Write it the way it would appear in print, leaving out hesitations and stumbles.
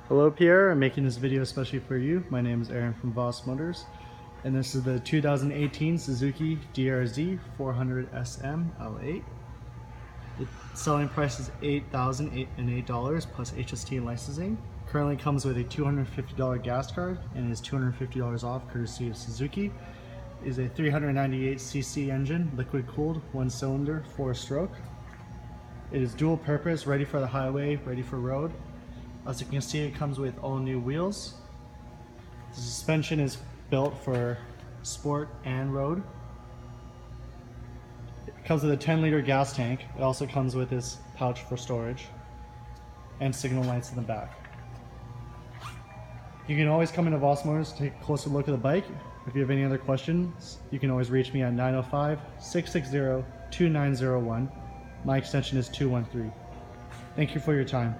Hello Pierre, I'm making this video especially for you. My name is Aaron from Voss Motors, and this is the 2018 Suzuki DR-Z400SM L8. The selling price is $8,008 plus HST and licensing. Currently comes with a $250 gas card and is $250 off courtesy of Suzuki. It is a 398cc engine, liquid cooled, 1-cylinder, 4-stroke. It is dual purpose, ready for the highway, ready for road. As you can see, it comes with all new wheels. The suspension is built for sport and road. It comes with a 10-liter gas tank. It also comes with this pouch for storage and signal lights in the back. You can always come into Voss Motors to take a closer look at the bike. If you have any other questions, you can always reach me at 905-660-2901. My extension is 213. Thank you for your time.